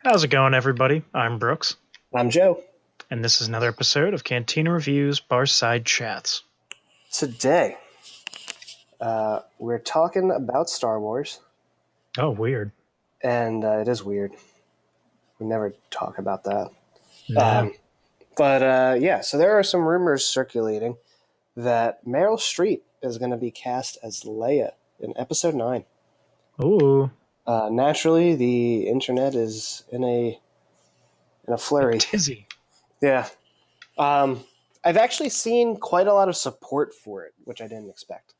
How's it going, everybody? I'm Brooks, I'm Joe. and this is another episode of Cantina Reviews Barside Chats. Today, we're talking about Star Wars, Oh, weird. and it is weird. We never talk about that. No. Um, yeah, so there are some rumors circulating that Meryl Streep is going to be cast as Leia in Episode 9. Ooh, Naturally, the internet is in a a flurry. tizzy. Yeah. Um, I've actually seen quite a lot of support for it, which I didn't expect.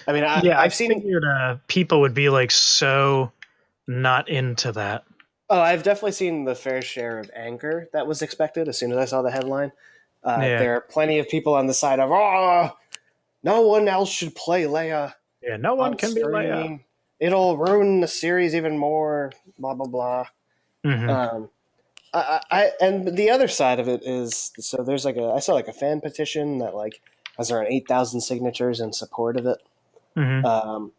I mean, Yeah, I I've seen. figured people would be like so not into that. Oh, I've definitely seen the fair share of anger that was expected as soon as I saw the headline. Yeah, There are plenty of people on the side of, oh, no one else should play Leia yeah, no one on can be Leia. screen. It'll ruin the series even more, blah, blah, blah. Hmm. Um, and the other side of it is, so there's I saw like a fan petition that like has around 8,000 signatures in support of it. Hmm. Um,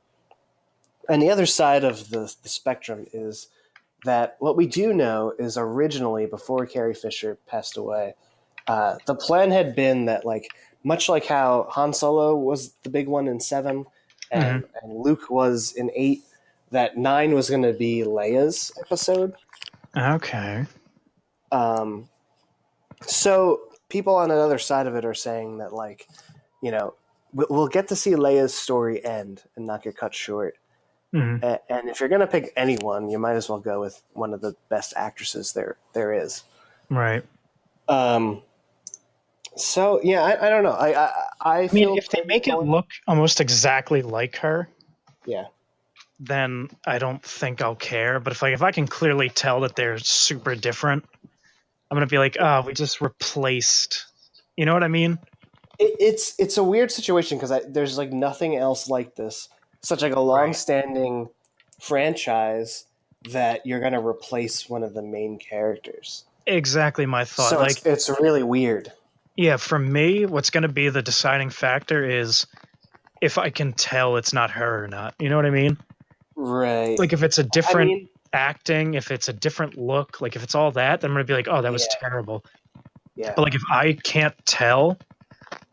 and the other side of the spectrum is that what we do know is originally, before Carrie Fisher passed away, the plan had been that, like, much like how Han Solo was the big one in 7 Hmm. and Luke was in 8, that 9 was going to be Leia's episode. Okay. Um, so people on the other side of it are saying that, like, you know, we'll get to see Leia's story end and not get cut short. Hmm. And if you're going to pick anyone, you might as well go with one of the best actresses there is. Right. Um, so yeah, I don't know. I I mean, feel if they pretty make it annoyed. look almost exactly like her, Yeah, then I don't think I'll care. But if I can clearly tell that they're super different, I'm gonna be like, oh, we just replaced. You know what I mean? it's a weird situation because there's like nothing else like this. Such like a Right. long-standing franchise that you're going to replace one of the main characters. Exactly my thought. So Like, it's really weird. yeah, for me, what's going to be the deciding factor is if I can tell it's not her or not. You know what I mean? Right. Like, if it's a I different mean, acting, if it's a different look, like if it's all that, then I'm going to be like, oh, that was yeah, terrible. yeah. But like, if I can't tell,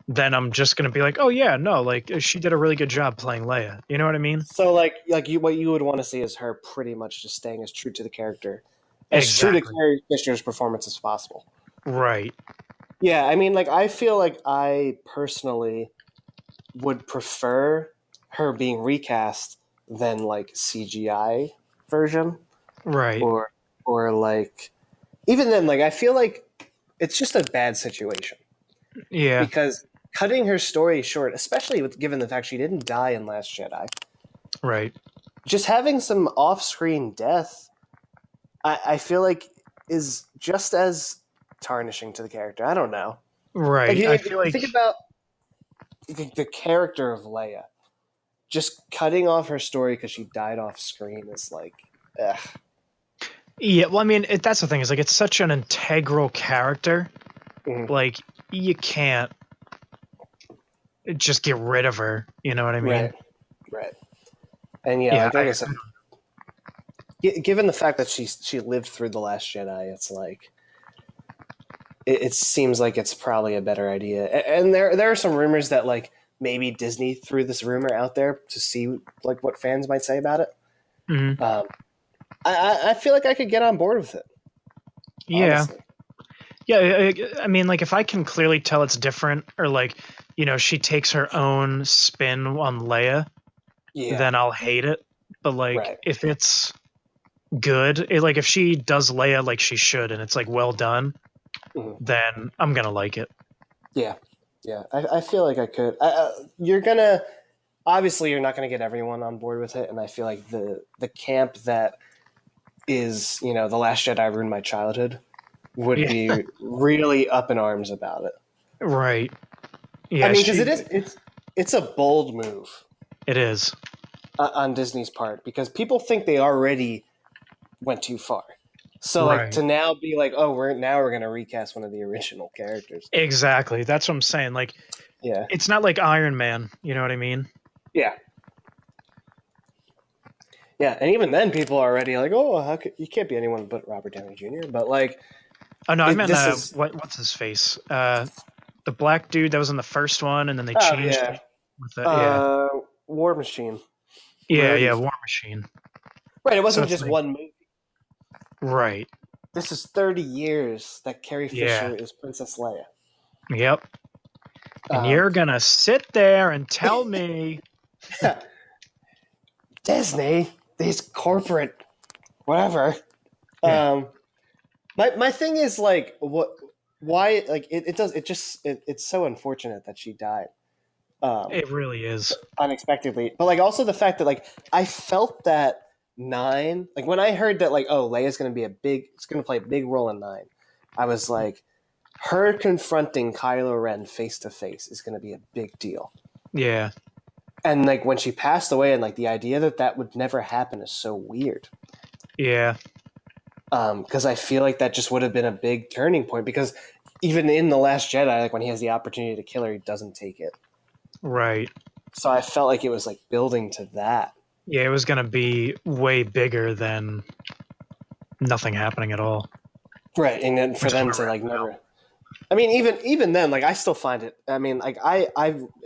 then I'm just going to be like, oh, yeah, no, like she did a really good job playing Leia. You know what I mean? So like what you would want to see is her pretty much just staying as true to the character, as true to Exactly. Carrie Fisher's performance as possible. Right. Yeah, I mean, like, I feel like I personally would prefer her being recast than like CGI version, Right. or like, even then, like, I feel like it's just a bad situation Yeah. because cutting her story short, especially with given the fact she didn't die in Last Jedi, Right. just having some off-screen death, I feel like is just as tarnishing to the character. I don't know. Like, Right. I if feel you like, think about the character of Leia, just cutting off her story because she died off screen is like, ugh. yeah, well, I mean, that's the thing is like, it's such an integral character. Mhm. Like, you can't just get rid of her. You know what I mean? Right, right. And yeah, Yeah. like I said, given the fact that she lived through the Last Jedi, it's like it seems like it's probably a better idea. And there are some rumors that like maybe Disney threw this rumor out there to see like what fans might say about it. Mhm. Um, I feel like I could get on board with it, Yeah. honestly. Yeah. I mean, like, if I can clearly tell it's different, or like, she takes her own spin on Leia, Yeah, then I'll hate it. But like, right. if it's good, like if she does Leia like she should, and it's like well done, Mhm. then I'm gonna like it. Yeah, yeah. I feel like I could. Obviously you're not gonna get everyone on board with it, and I feel like the camp that is the Last Jedi ruined my childhood would Yeah. be really up in arms about it. Right. I Yeah. mean, because it's a bold move It is. on Disney's part because people think they already went too far. So like Right. to now be like, oh, we're gonna recast one of the original characters. Exactly. That's what I'm saying. Like, Yeah, it's not like Iron Man. You know what I mean? yeah. Yeah, and even then, people are already like, "Oh, how could, you can't be anyone but Robert Downey Jr." But like, Oh no, I meant this is what's his face? The black dude that was in the first one, and then they oh changed yeah, it with the yeah, War Machine, yeah, Rhodey. War Machine. Right, it So wasn't it's just like one movie. right, This is 30 years that Carrie yeah, Fisher is Princess Leia. yep. And Um, you're gonna sit there and tell me, Disney, these corporate whatever. yeah, Um, my thing is like what why like it does it just it's so unfortunate that she died um it really is. unexpectedly, but like also the fact that like I felt that nine, like when I heard that like, oh, Leia's gonna be it's gonna play a big role in nine, I was like, her confronting Kylo Ren face to face is gonna be a big deal. Yeah, And like when she passed away, and like the idea that that would never happen is so weird. yeah, Because I feel like that just would have been a big turning point. Because even in the Last Jedi, like when he has the opportunity to kill her, he doesn't take it. right. So I felt like it was like building to that. Yeah, it was gonna be way bigger than nothing happening at all. Right, and then for Which is them where to we're at like now. never. I mean, even then, like I still find it. I mean, like I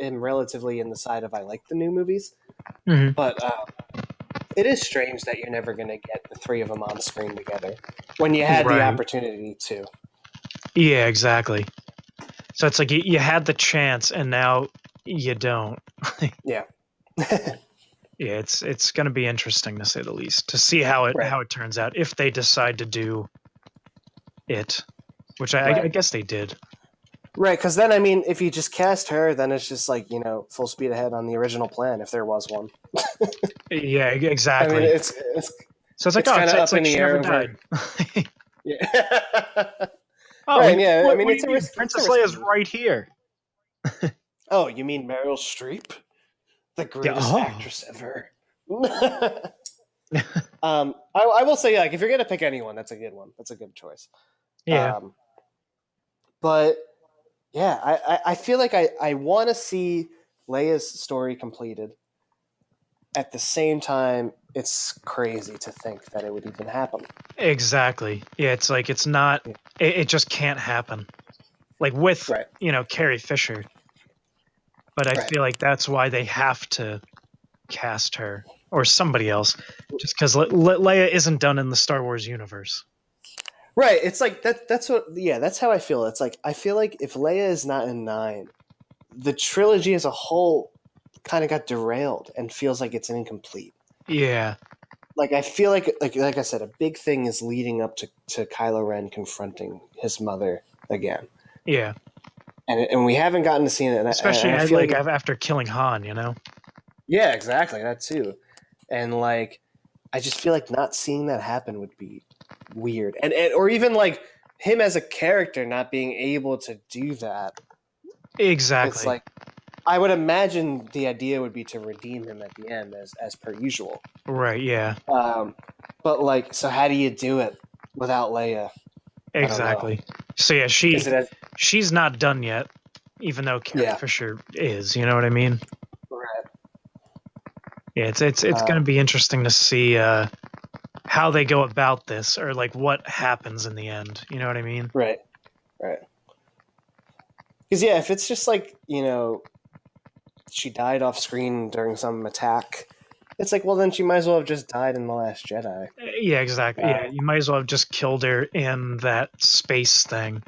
am relatively in the side of I like the new movies, Mhm. but it is strange that you're never going to get the three of them on screen together when you had the Right. opportunity to. Yeah, exactly. So it's like you had the chance, and now you don't. Yeah. Yeah, it's going to be interesting to say the least to see how Right. it turns out if they decide to do it, which I Right. guess they did. Right, because then I mean, if you just cast her, then it's just like full speed ahead on the original plan if there was one. Yeah, I mean, exactly. So it's like, it's oh, kind of it's up in like the she air never over. died. Yeah. Oh, Right. Yeah. I mean, what do it's you a mean? risk. It's a Princess risky Leia's move. right here. Oh, you mean Meryl Streep, the Yeah. greatest Oh. actress ever? I will say, like, if you're gonna pick anyone, that's a good one. That's a good choice. Yeah. Um, but yeah, I feel like I want to see Leia's story completed. At the same time, it's crazy to think that it would even happen. Exactly. Yeah. It's like it's not. It just can't happen. Like with Right. Carrie Fisher, but I Right. feel like that's why they have to cast her or somebody else, just because Leia isn't done in the Star Wars universe. Right. It's like that. That's what. Yeah. That's how I feel. It's like I feel like if Leia is not in nine, the trilogy as a whole kind of got derailed and feels like it's incomplete. Yeah. Like I feel like I said, a big thing is leading up to Kylo Ren confronting his mother again, Yeah. and we haven't gotten to see it. And Especially I feel like after killing Han, you know. yeah, exactly that too. And like I just feel like not seeing that happen would be weird, and or even like him as a character not being able to do that. It's Exactly. like I would imagine the idea would be to redeem him at the end as per usual. Right. Yeah. But like, so how do you do it without Leia? I don't know. Exactly. So yeah, Is it as she's not done yet, even though Carrie yeah? Fisher is. You know what I mean? Right. Yeah. It's going to be interesting to see how they go about this, or like what happens in the end. You know what I mean? Right. Right. Because yeah, if it's just like she died off screen during some attack, it's like, well, then she might as well have just died in the Last Jedi. Yeah. Exactly. Yeah. You might as well have just killed her in that space thing.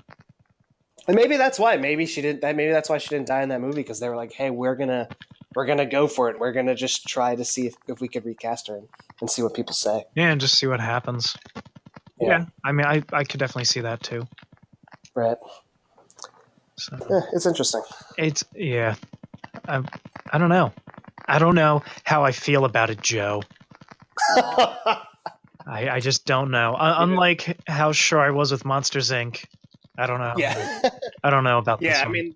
And maybe that's why. Maybe she didn't. Maybe that's why she didn't die in that movie, because they were like, "Hey, we're gonna go for it. We're gonna just try to see if we could recast her and see what people say." Yeah, and just see what happens. Yeah. I mean, I could definitely see that too. Right. So Yeah, it's interesting. it's yeah. I don't know. I don't know how I feel about it, Joe. I just don't know. Unlike how sure I was with Monsters Inc. I don't know. Yeah. I don't know about this Yeah, I one. mean,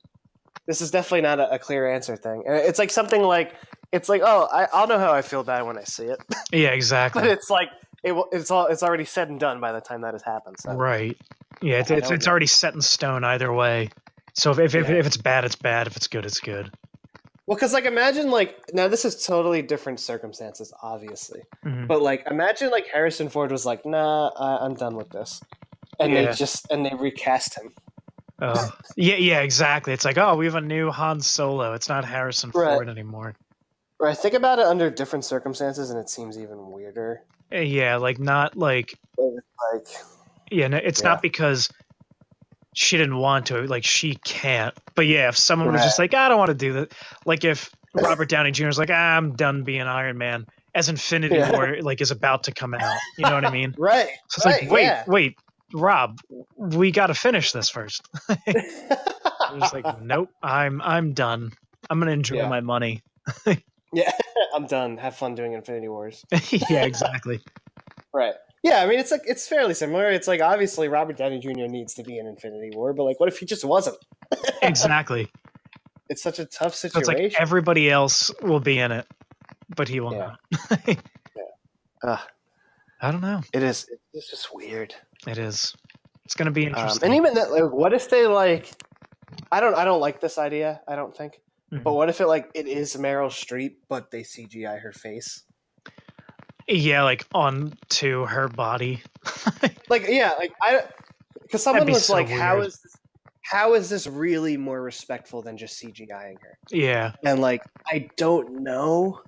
this is definitely not a clear answer thing. It's like something like it's like, oh, I'll know how I feel about it when I see it. Yeah, exactly. But it's like it's already said and done by the time that has happened. So. Right. Yeah, it's know. already set in stone either way. So if it's bad, it's bad. If it's good, it's good. Well, because like imagine like now this is totally different circumstances, obviously, Mhm. but like imagine like Harrison Ford was like, "Nah, I'm done with this," and Yeah. they recast him. Yeah, exactly. It's like, oh, we have a new Han Solo. It's not Harrison Right. Ford anymore. Right. Think about it under different circumstances, and it seems even weirder. Yeah, like not like Like, yeah, no, it's yeah. not because she didn't want to, like she can't. But yeah, if someone was Right. just like, I don't want to do that, like if Robert Downey Jr. is like, I'm done being Iron Man, as Infinity Yeah. War like is about to come out. You know what I mean? Right. So it's like, Right. Yeah. wait, Rob, we got to finish this first. I'm just like, nope, I'm done. I'm gonna enjoy Yeah. my money. Yeah. I'm done. Have fun doing Infinity Wars. Yeah, exactly. Right. Yeah, I mean it's like it's fairly similar. It's like obviously Robert Downey Jr. needs to be in Infinity War, but like what if he just wasn't? Exactly. It's such a tough So it's like situation. everybody else will be in it, but he will Yeah. not. Ugh, I don't know. it is. It's just weird. It is. It's gonna be interesting. And even that, like, what if they like? I don't like this idea. I don't think. But Mhm. what if it is Meryl Streep, but they CGI her face? Yeah, like onto her body. Like yeah, like because That'd someone be was so like, weird. how is this really more respectful than just CGIing her? Yeah. And like I don't know.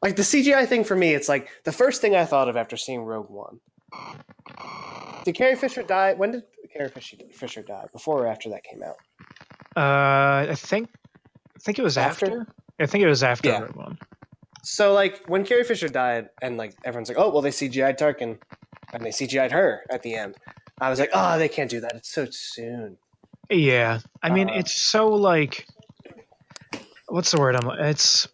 Like the CGI thing for me, it's like the first thing I thought of after seeing Rogue One. Did Carrie Fisher die? When did Carrie Fisher die? Before or after that came out? I think it was after. I think it was after Yeah. Rogue One. So like when Carrie Fisher died, and like everyone's like, oh well, they CGI'd Tarkin, and they CGI'd her at the end. I was like, oh, they can't do that. It's so soon. Yeah. I mean, it's so like, what's the word? It's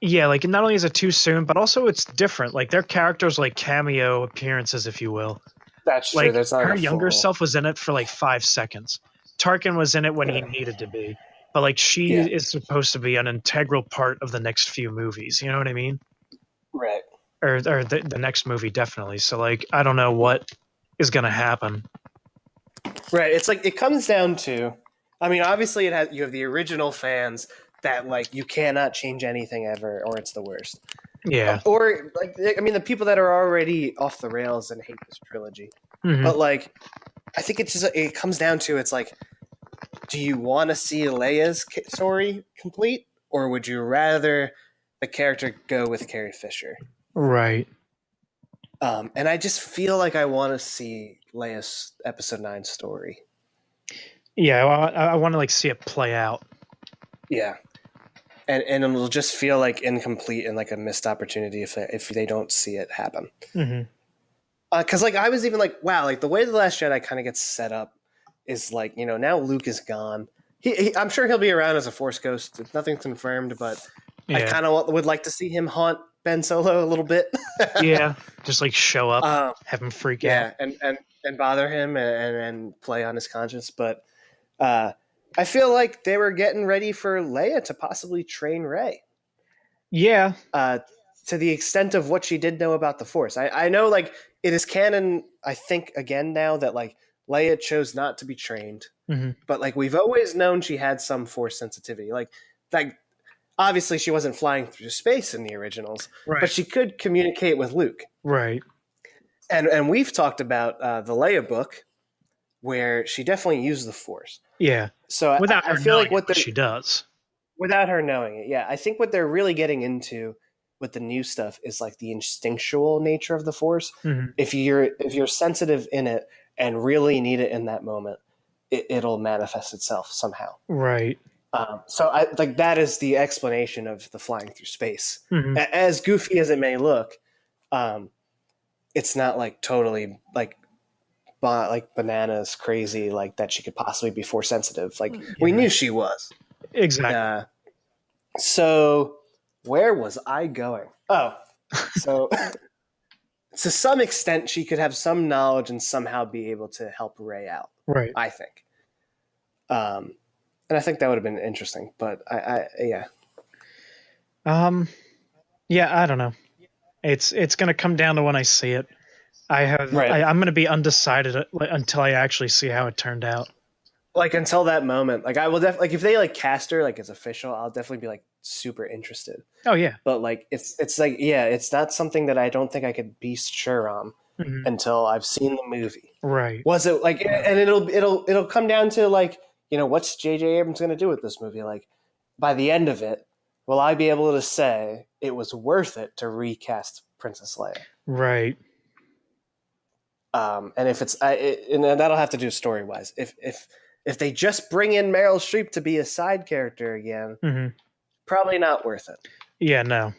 yeah, like not only is it too soon, but also it's different. Like their characters like cameo appearances, if you will. That's true. Like There's not her a younger full. self was in it for like 5 seconds. Tarkin was in it when he needed to be, but like she Yeah. is supposed to be an integral part of the next few movies. You know what I mean? Right. Or the next movie definitely. So like I don't know what is gonna happen. Right. It's like it comes down to. I mean, obviously, you have the original fans that like you cannot change anything ever, or it's the worst. Yeah. Or like I mean, the people that are already off the rails and hate this trilogy. Mhm. But like, I think it comes down to it's like, do you want to see Leia's story complete, or would you rather the character go with Carrie Fisher? Right. And I just feel like I want to see Leia's Episode 9 story. Yeah, I want to like see it play out. Yeah, and it'll just feel like incomplete and like a missed opportunity if they don't see it happen. Mm-hmm. Because like I was even like, wow, like the way the Last Jedi kind of gets set up is like, you know, now Luke is gone. I'm sure he'll be around as a Force ghost. Nothing's confirmed, but I Yeah. kind of would like to see him haunt Ben Solo a little bit. Yeah. Just like show up, have him freak out. and bother him and play on his conscience. But I feel like they were getting ready for Leia to possibly train Rey. Yeah. To the extent of what she did know about the Force. I know like it is canon, I think, again now that like Leia chose not to be trained. Mm-hmm. But like we've always known she had some Force sensitivity. Like obviously she wasn't flying through space in the originals, Right. but she could communicate with Luke. Right. And we've talked about the Leia book where she definitely used the Force. Yeah. So Without I her feel knowing like what she does. without her knowing it, yeah. I think what they're really getting into with the new stuff is like the instinctual nature of the Force. Mm-hmm. If you're sensitive in it and really need it in that moment, it'll manifest itself somehow. Right. So I like that is the explanation of the flying through space. Mm-hmm. As goofy as it may look, it's not like totally like bananas crazy like that she could possibly be Force sensitive. Like we knew she was. Exactly. So where was I going? Oh, so to some extent she could have some knowledge and somehow be able to help Rey out. Right. I think. And I think that would have been interesting, but yeah. Yeah, I don't know. It's going to come down to when I see it. I'm going to be undecided until I actually see how it turned out. like until that moment, like I will definitely like if they like cast her like it's official, I'll definitely be like super interested. Oh yeah. But like it's like yeah, it's not something that I don't think I could be sure on Mhm. until I've seen the movie. Right. Was it like and it'll come down to like, you know, what's JJ Abrams going to do with this movie? Like by the end of it, will I be able to say it was worth it to recast Princess Leia? Right. And if it's and that'll have to do story wise. If they just bring in Meryl Streep to be a side character again, Hmm. probably not worth it. Yeah, no.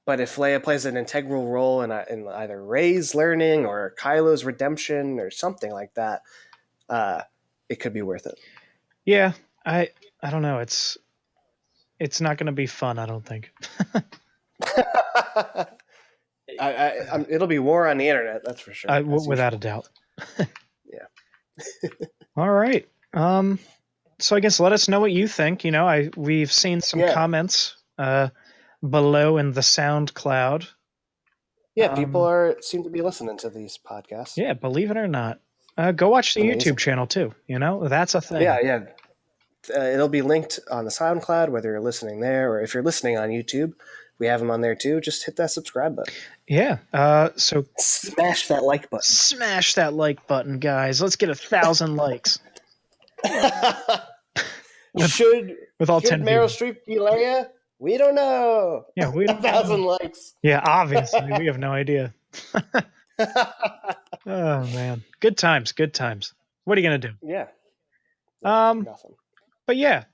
But if Leia plays an integral role in either Rey's learning or Kylo's redemption or something like that, it could be worth it. Yeah, I don't know. It's not going to be fun, I don't think. It'll be war on the internet, that's for sure. Without a doubt. Yeah. All right. So I guess let us know what you think. You know, we've seen some comments below in the SoundCloud. Yeah, people seem to be listening to these podcasts. Yeah, believe it or not. Go watch the YouTube channel too. You know, that's a thing. Yeah. It'll be linked on the SoundCloud, whether you're listening there or if you're listening on YouTube. We have them on there too. Just hit that subscribe button. Yeah. So smash that like button. Smash that like button, guys. Let's get 1,000 likes. Should all 10 Meryl Streep be Leia? We don't know. Yeah, we don't 1,000 likes. Yeah, obviously. We have no idea. Oh, man. Good times. Good times. What are you going to do? Yeah. Nothing. But yeah.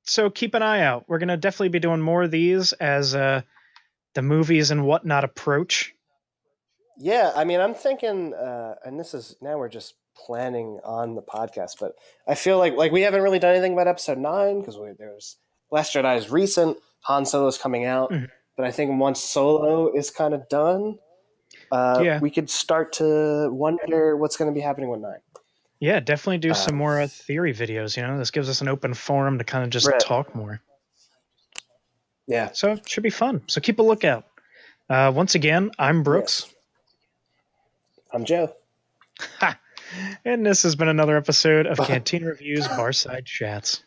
So keep an eye out. We're going to definitely be doing more of these as the movies and whatnot approach. Yeah, I mean, I'm thinking, and this is, now we're just planning on the podcast, but I feel like we haven't really done anything about episode 9 because there's Last Jedi is recent, Han Solo's coming out, but I think once Solo is kind of done, we could start to wonder what's going to be happening with 9. Yeah, definitely do some more theory videos. You know, this gives us an open forum to kind of just talk more. Yeah. So it should be fun. So keep a lookout. Once again, I'm Brooks. Yes. I'm Joe. And this has been another episode of Canteen Reviews Barside Chats.